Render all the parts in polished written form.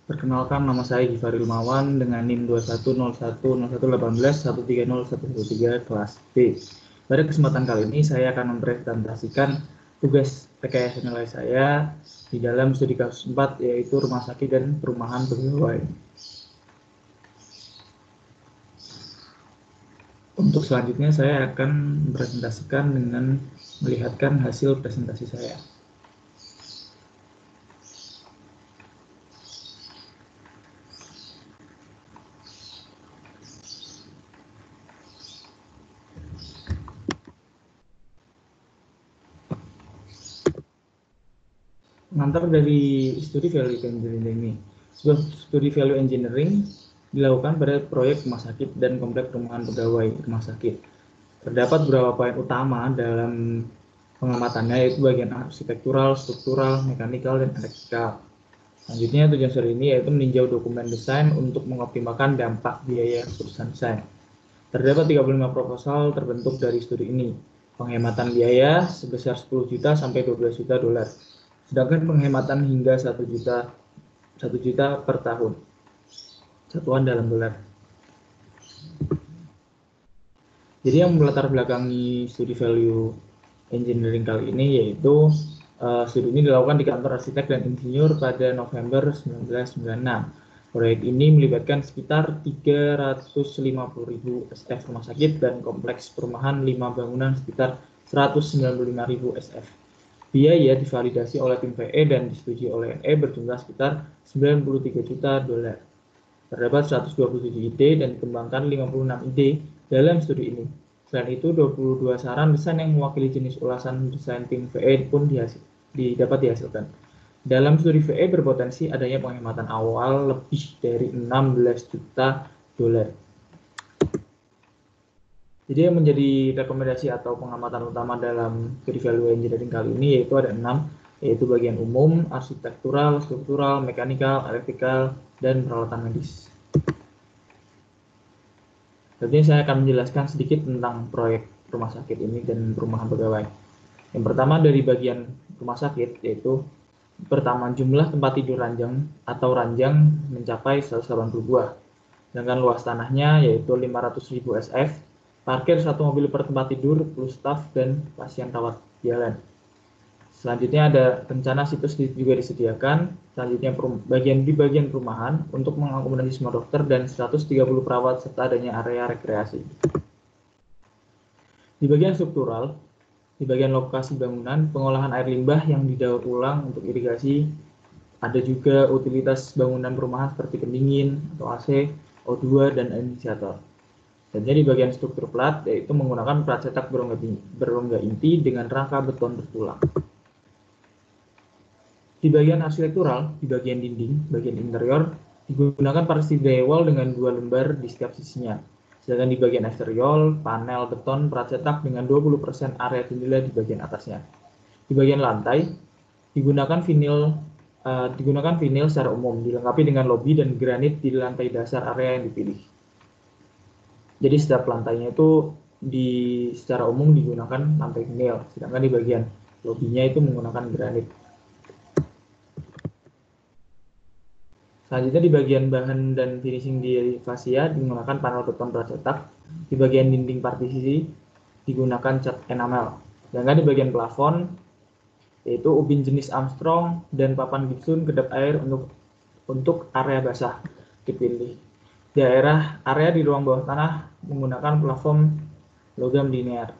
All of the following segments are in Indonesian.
Perkenalkan, nama saya Givari Rumawan dengan NIM 21010118 1301113 kelas B. Pada kesempatan kali ini saya akan mempresentasikan tugas rekayasa nilai saya di dalam studi kasus 4, yaitu rumah sakit dan perumahan pegawai. Untuk selanjutnya saya akan mempresentasikan dengan melihatkan hasil presentasi saya. Pengantar dari studi value engineering ini. Sebuah studi value engineering dilakukan pada proyek rumah sakit dan kompleks perumahan pegawai rumah sakit. Terdapat beberapa poin utama dalam pengamatannya, yaitu bagian arsitektural, struktural, mekanikal, dan elektrikal. Selanjutnya, tujuan studi ini yaitu meninjau dokumen desain untuk mengoptimalkan dampak biaya keputusan desain. Terdapat 35 proposal terbentuk dari studi ini. Penghematan biaya sebesar 10 juta sampai 12 juta dolar. Sedangkan penghematan hingga 1 juta per tahun. Satuan dalam dolar. Jadi yang melatar belakangi studi value engineering kali ini yaitu studi ini dilakukan di kantor arsitek dan insinyur pada November 1996. Proyek ini melibatkan sekitar 350.000 SF rumah sakit dan kompleks perumahan 5 bangunan sekitar 195.000 SF. Biaya divalidasi oleh tim VE dan disetujui oleh NE berjumlah sekitar 93 juta dolar. Terdapat 127 ide dan dikembangkan 56 ide dalam studi ini. Selain itu, 22 saran desain yang mewakili jenis ulasan desain tim VE pun dapat dihasilkan. Dalam studi VE berpotensi adanya penghematan awal lebih dari 16 juta dolar. Jadi yang menjadi rekomendasi atau pengamatan utama dalam studi value engineering kali ini yaitu ada 6, yaitu bagian umum, arsitektural, struktural, mekanikal, elektrikal, dan peralatan medis. Jadi saya akan menjelaskan sedikit tentang proyek rumah sakit ini dan perumahan pegawai. Yang pertama dari bagian rumah sakit, yaitu pertama jumlah tempat tidur ranjang atau ranjang mencapai 180 buah. Sedangkan luas tanahnya yaitu 500.000 SF, parkir 1 mobil per tempat tidur plus staf dan pasien rawat jalan. Selanjutnya ada rencana situs juga disediakan. Selanjutnya bagian perumahan untuk mengakomodasi semua dokter dan 130 perawat serta adanya area rekreasi. Di bagian struktural, di bagian lokasi bangunan, pengolahan air limbah yang didaur ulang untuk irigasi, ada juga utilitas bangunan perumahan seperti pendingin atau AC, O2, dan inisiator. Dan di bagian struktur plat, yaitu menggunakan plat cetak berongga inti dengan rangka beton bertulang. Di bagian arsitektural, di bagian dinding, bagian interior, digunakan partisi drywall dengan 2 lembar di setiap sisinya. Sedangkan di bagian eksterior, panel beton plat cetak dengan 20% area jendela di bagian atasnya. Di bagian lantai, digunakan vinil secara umum, dilengkapi dengan lobi dan granit di lantai dasar area yang dipilih. Jadi setiap lantainya itu secara umum digunakan lantai vinil, sedangkan di bagian lobinya itu menggunakan granit. Selanjutnya di bagian bahan dan finishing di fascia digunakan panel beton plat cetak. Di bagian dinding partisi digunakan cat enamel. Sedangkan di bagian plafon yaitu ubin jenis Armstrong dan papan gipsum kedap air untuk area basah dipilih. Area di ruang bawah tanah menggunakan plafon logam linear.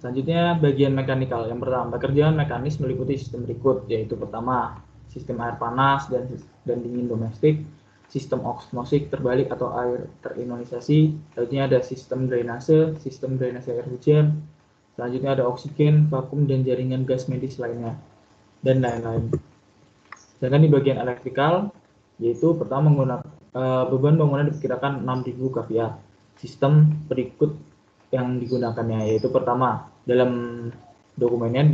Selanjutnya bagian mekanikal. Yang pertama, pekerjaan mekanis meliputi sistem berikut, yaitu pertama, sistem air panas dan dingin domestik, sistem osmosis terbalik atau air terionisasi, selanjutnya ada sistem drainase air hujan, selanjutnya ada oksigen, vakum, dan jaringan gas medis lainnya, dan lain-lain. Sedangkan di bagian elektrikal, yaitu pertama beban bangunan diperkirakan 6.000 kVA. Sistem berikut yang digunakannya yaitu pertama, dalam dokumennya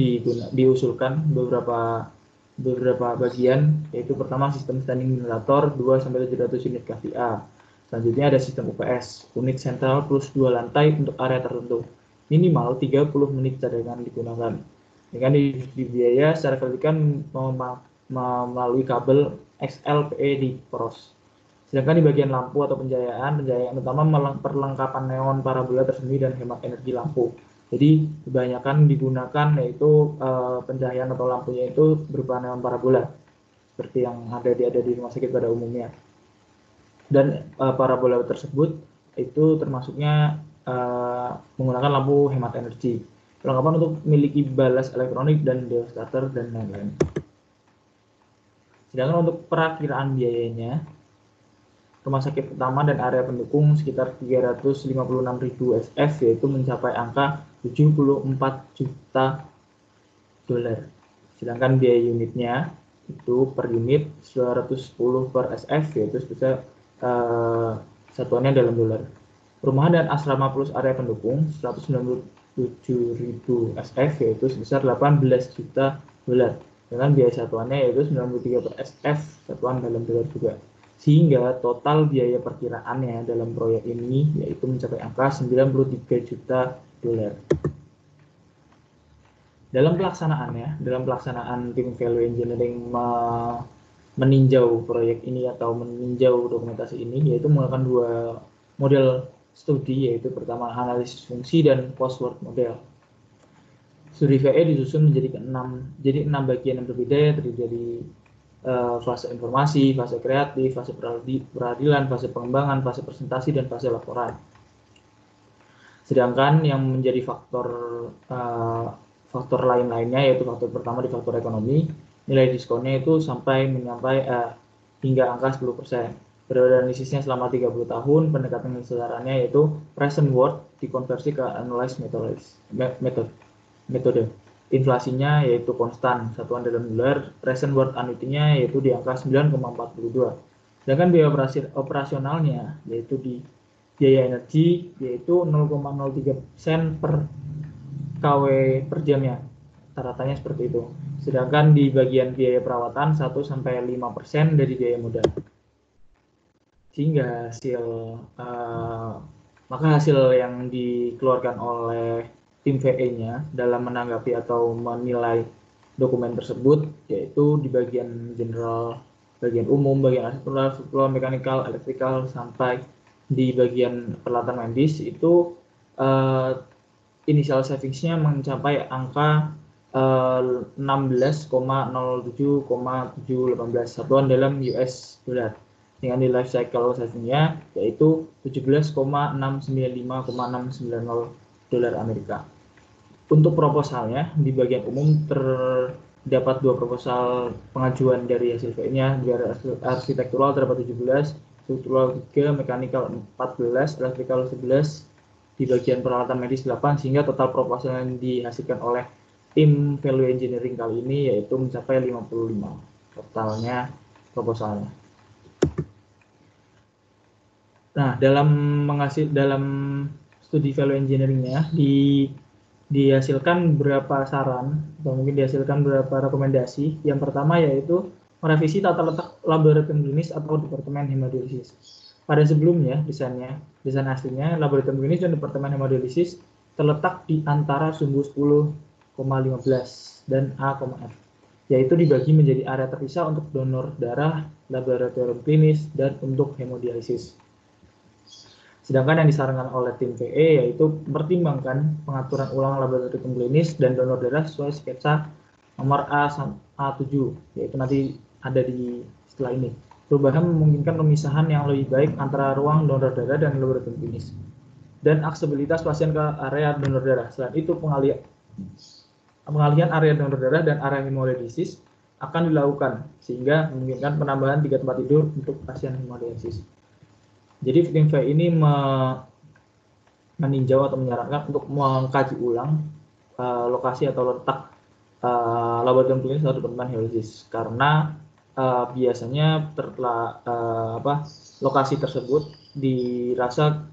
diusulkan beberapa bagian, yaitu pertama sistem standing generator 2-700 unit kVA. Selanjutnya ada sistem UPS, unit sentral plus 2 lantai untuk area tertentu. Minimal 30 menit cadangan digunakan. Dengan di biaya secara vertikal melalui kabel XLPE di poros. Sedangkan di bagian lampu atau pencahayaan utama perlengkapan neon parabola tersembunyi dan hemat energi lampu. Jadi kebanyakan digunakan yaitu pencahayaan atau lampunya itu berupa neon parabola seperti yang ada di rumah sakit pada umumnya. Dan parabola tersebut itu termasuknya menggunakan lampu hemat energi. Perlengkapan untuk memiliki balas elektronik dan dewa starter dan lain-lain. Sedangkan untuk perakiraan biayanya, rumah sakit utama dan area pendukung sekitar 356.000 SF, yaitu mencapai angka 74 juta dolar. Sedangkan biaya unitnya itu per unit 210 per SF, yaitu sebesar satuannya dalam dolar. Perumahan dan asrama plus area pendukung 197.000 SF, yaitu sebesar 18 juta dolar. Dengan biaya satuannya yaitu 93 per SF, satuan dalam dolar juga. Sehingga total biaya perkiraannya dalam proyek ini yaitu mencapai angka 93 juta dolar. Dalam pelaksanaan tim value engineering meninjau proyek ini atau meninjau dokumentasi ini, yaitu menggunakan dua model studi, yaitu pertama analisis fungsi dan post-work model. Studi VE disusun menjadi 6 bagian yang berbeda, terdiri dari fase informasi, fase kreatif, fase peradilan, fase pengembangan, fase presentasi, dan fase laporan. Sedangkan yang menjadi faktor lain-lainnya, yaitu faktor pertama di faktor ekonomi, nilai diskonnya itu hingga angka 10%. Periode analisisnya selama 30 tahun, pendekatan keseluruhannya yaitu present worth dikonversi ke analyze metode. Inflasinya yaitu konstan, satuan dalam dolar, present worth annuity-nya yaitu di angka 9,42. Sedangkan biaya operasionalnya yaitu di biaya energi yaitu 0,03 sen per KW per jamnya. Rata-ratanya seperti itu. Sedangkan di bagian biaya perawatan 1-5% dari biaya modal. Sehingga hasil yang dikeluarkan oleh tim VE-nya dalam menanggapi atau menilai dokumen tersebut yaitu di bagian general, bagian umum, bagian arsitektural, mekanikal, elektrikal, sampai di bagian peralatan medis itu initial savings-nya mencapai angka 16,07,718 satuan dalam US dollar. Dengan di life cycle saving-nya yaitu 17,695,690 dolar Amerika. Untuk proposalnya di bagian umum terdapat 2 proposal pengajuan dari hasil VE-nya. Di arsitektural terdapat 17, struktural 3, mekanikal 14, elektrikal 11, di bagian peralatan medis 8, sehingga total proposal yang dihasilkan oleh tim value engineering kali ini yaitu mencapai 55 totalnya proposalnya. Nah, dalam studi value engineering-nya dihasilkan beberapa saran atau mungkin dihasilkan beberapa rekomendasi. Yang pertama yaitu merevisi tata letak laboratorium klinis atau departemen hemodialisis. Pada sebelumnya desain aslinya laboratorium klinis dan departemen hemodialisis terletak di antara sumbu 10,15 dan A,F, yaitu dibagi menjadi area terpisah untuk donor darah, laboratorium klinis, dan untuk hemodialisis. Sedangkan yang disarankan oleh tim VE yaitu mempertimbangkan pengaturan ulang laboratorium klinis dan donor darah sesuai sketsa nomor A7, yaitu nanti ada di setelah ini. Perubahan memungkinkan pemisahan yang lebih baik antara ruang donor darah dan laboratorium klinis dan aksesibilitas pasien ke area donor darah. Selain itu, pengalihan area donor darah dan area hemodialisis akan dilakukan sehingga memungkinkan penambahan 3 tempat tidur untuk pasien hemodialisis. Jadi tim VE ini meninjau atau menyarankan untuk mengkaji ulang lokasi atau letak laboratorium klinis atau departemen hemodialisis karena biasanya lokasi tersebut dirasa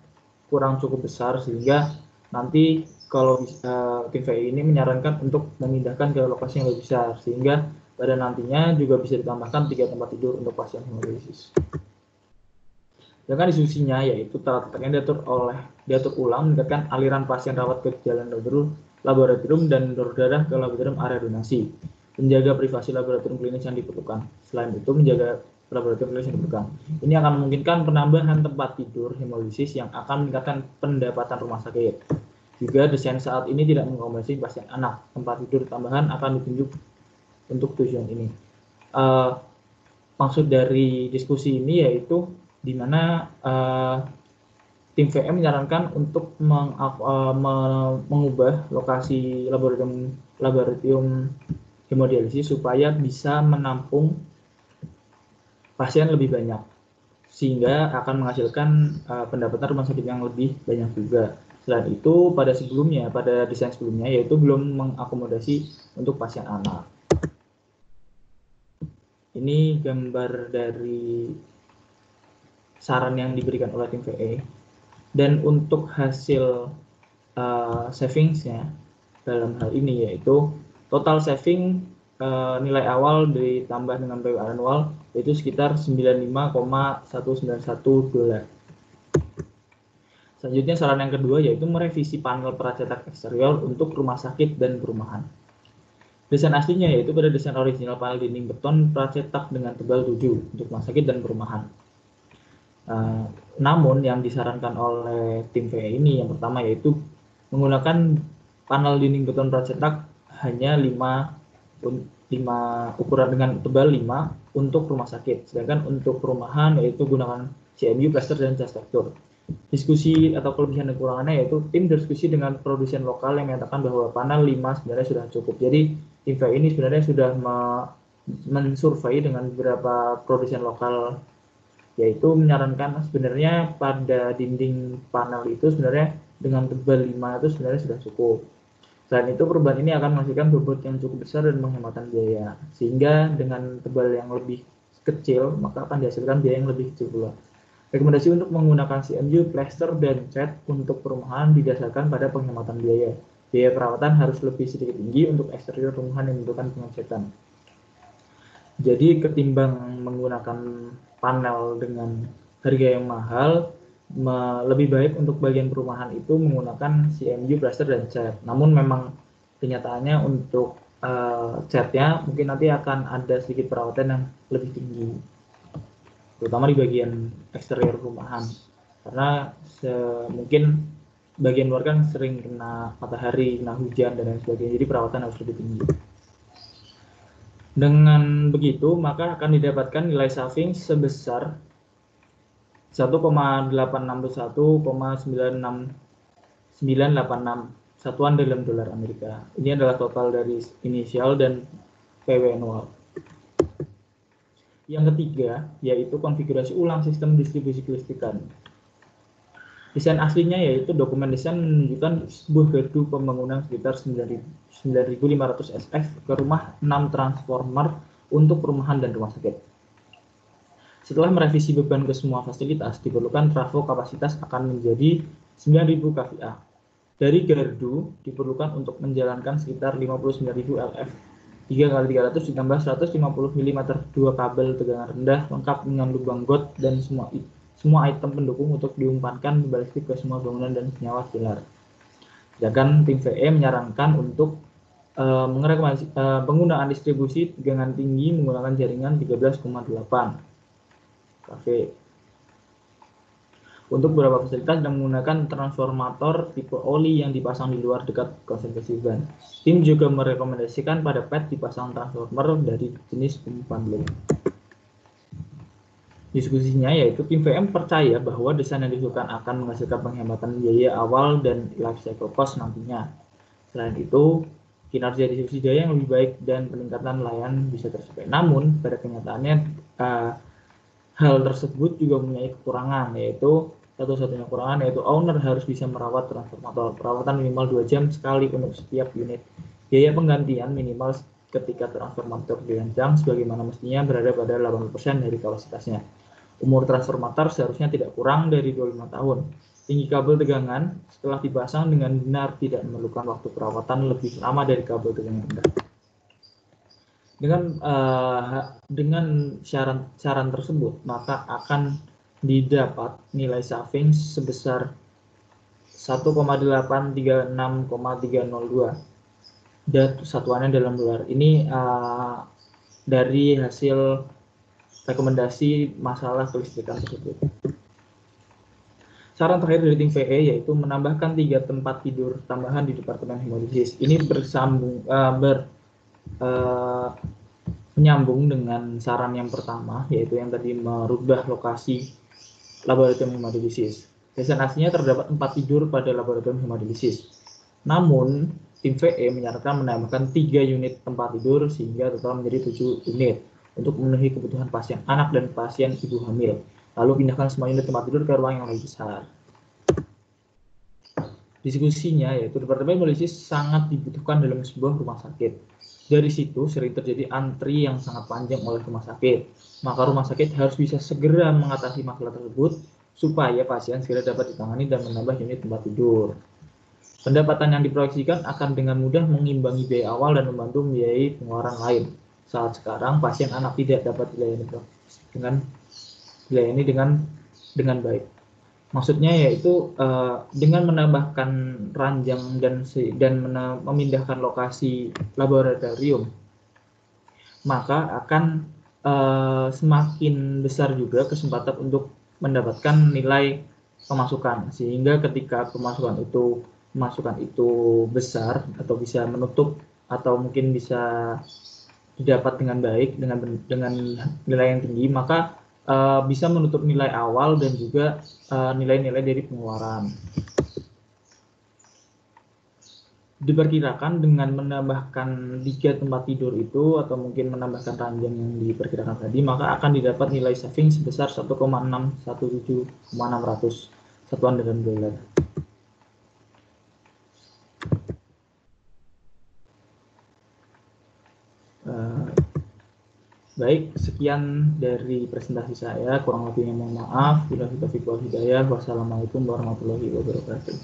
kurang cukup besar sehingga nanti kalau tim VE ini menyarankan untuk memindahkan ke lokasi yang lebih besar sehingga pada nantinya juga bisa ditambahkan 3 tempat tidur untuk pasien hemodialisis. Dengan diskusinya yaitu tata letaknya diatur ulang meningkatkan aliran pasien rawat ke jalan donor laboratorium dan donor darah ke laboratorium area donasi. Menjaga privasi laboratorium klinis yang diperlukan. Selain itu, menjaga laboratorium klinis yang diperlukan. Ini akan memungkinkan penambahan tempat tidur hemolisis yang akan meningkatkan pendapatan rumah sakit. Juga desain saat ini tidak mengakomodasi pasien anak. Tempat tidur tambahan akan ditunjuk untuk tujuan ini. Maksud dari diskusi ini yaitu di mana tim VM menyarankan untuk mengubah lokasi laboratorium hemodialisis supaya bisa menampung pasien lebih banyak, sehingga akan menghasilkan pendapatan rumah sakit yang lebih banyak juga. Selain itu, pada desain sebelumnya yaitu belum mengakomodasi untuk pasien anak. Ini gambar dari saran yang diberikan oleh tim VE. Dan untuk hasil savingsnya dalam hal ini yaitu total saving nilai awal ditambah dengan PW anual yaitu sekitar 95,191 dolar. Selanjutnya saran yang kedua yaitu merevisi panel pracetak eksterior untuk rumah sakit dan perumahan. Desain aslinya yaitu pada desain original panel dinding beton pracetak dengan tebal 7 untuk rumah sakit dan perumahan. Namun yang disarankan oleh tim VE ini yang pertama yaitu menggunakan panel dinding beton pracetak hanya 5 ukuran dengan tebal 5 untuk rumah sakit, sedangkan untuk perumahan yaitu gunakan CMU, plaster, dan jas tekstur. Diskusi atau kelebihan dan kekurangannya yaitu tim diskusi dengan produsen lokal yang menyatakan bahwa panel 5 sebenarnya sudah cukup. Jadi tim VE ini sebenarnya sudah mensurvei dengan beberapa produsen lokal, yaitu menyarankan sebenarnya pada dinding panel itu sebenarnya dengan tebal 5 itu sebenarnya sudah cukup. Selain itu, perubahan ini akan menghasilkan bobot yang cukup besar dan penghematan biaya, sehingga dengan tebal yang lebih kecil maka akan dihasilkan biaya yang lebih kecil pula. Rekomendasi untuk menggunakan CMU, plaster, dan cat untuk perumahan didasarkan pada penghematan biaya. Biaya perawatan harus lebih sedikit tinggi untuk eksterior perumahan yang membutuhkan pengecetan. Jadi ketimbang menggunakan panel dengan harga yang mahal, lebih baik untuk bagian perumahan itu menggunakan CMU, plaster, dan cat. Namun memang kenyataannya untuk catnya mungkin nanti akan ada sedikit perawatan yang lebih tinggi, terutama di bagian eksterior perumahan, karena mungkin bagian luar kan sering kena matahari, kena hujan, dan lain sebagainya, jadi perawatan harus lebih tinggi. Dengan begitu, maka akan didapatkan nilai saving sebesar 1,861,986 satuan dalam dolar Amerika. Ini adalah total dari inisial dan PW anual. Yang ketiga, yaitu konfigurasi ulang sistem distribusi kelistrikan. Desain aslinya yaitu dokumen desain menunjukkan sebuah gardu pembangunan sekitar 9.500 SF ke rumah 6 transformer untuk perumahan dan rumah sakit. Setelah merevisi beban ke semua fasilitas, diperlukan trafo kapasitas akan menjadi 9.000 kVA. Dari gardu diperlukan untuk menjalankan sekitar 59.000 LF 3x300 ditambah 150 mm 2 kabel tegangan rendah lengkap dengan lubang got dan semua item pendukung untuk diumpankan balistik ke semua bangunan dan senyawa pilar. Sedangkan tim VE menyarankan untuk penggunaan distribusi tegangan tinggi menggunakan jaringan 13,8 kV. Untuk beberapa fasilitas dan menggunakan transformator tipe oli yang dipasang di luar dekat konsentrasi ban. Tim juga merekomendasikan pada PET dipasang transformer dari jenis umpan blok. Diskusinya yaitu tim VM percaya bahwa desain yang diusulkan akan menghasilkan penghematan biaya awal dan life cycle cost nantinya. Selain itu, kinerja distribusi daya yang lebih baik dan peningkatan layanan bisa tercapai. Namun, pada kenyataannya hal tersebut juga mempunyai kekurangan, yaitu satu-satunya kekurangan yaitu owner harus bisa merawat transformator. Perawatan minimal 2 jam sekali untuk setiap unit. Biaya penggantian minimal ketika transformator dirancang sebagaimana mestinya berada pada 80% dari kapasitasnya. Umur transformator seharusnya tidak kurang dari 25 tahun. Tinggi kabel tegangan setelah dipasang dengan benar tidak memerlukan waktu perawatan lebih lama dari kabel tegangan rendah. Dengan saran tersebut, maka akan didapat nilai saving sebesar 1,836,302 dan satuannya dalam dolar. Ini dari hasil rekomendasi masalah kelistrikan tersebut. Saran terakhir dari tim VE yaitu menambahkan 3 tempat tidur tambahan di Departemen Hemodialisis. Ini menyambung dengan saran yang pertama, yaitu yang tadi merubah lokasi laboratorium hemodialisis. Destinasinya terdapat 4 tidur pada laboratorium hemodialisis. Namun, tim VE menyarankan menambahkan 3 unit tempat tidur sehingga total menjadi 7 unit untuk memenuhi kebutuhan pasien anak dan pasien ibu hamil. Lalu pindahkan semua unit tempat tidur ke ruang yang lebih besar. Diskusinya yaitu Departemen Hemodialisis sangat dibutuhkan dalam sebuah rumah sakit. Dari situ sering terjadi antri yang sangat panjang oleh rumah sakit. Maka rumah sakit harus bisa segera mengatasi masalah tersebut supaya pasien segera dapat ditangani dan menambah unit tempat tidur. Pendapatan yang diproyeksikan akan dengan mudah mengimbangi biaya awal dan membantu membiayai pengeluaran lain. Saat sekarang pasien anak tidak dapat dilayani dengan baik. Maksudnya yaitu dengan menambahkan ranjang dan memindahkan lokasi laboratorium, maka akan semakin besar juga kesempatan untuk mendapatkan nilai pemasukan, sehingga ketika pemasukan itu besar atau bisa menutup atau mungkin bisa didapat dengan baik dengan nilai yang tinggi, maka bisa menutup nilai awal dan juga nilai-nilai dari pengeluaran. Diperkirakan dengan menambahkan 3 tempat tidur itu atau mungkin menambahkan ranjang yang diperkirakan tadi, maka akan didapat nilai saving sebesar 1,617,600 satuan dalam dolar. Baik, sekian dari presentasi saya. Kurang lebihnya mohon maaf. Wassalamualaikum warahmatullahi wabarakatuh.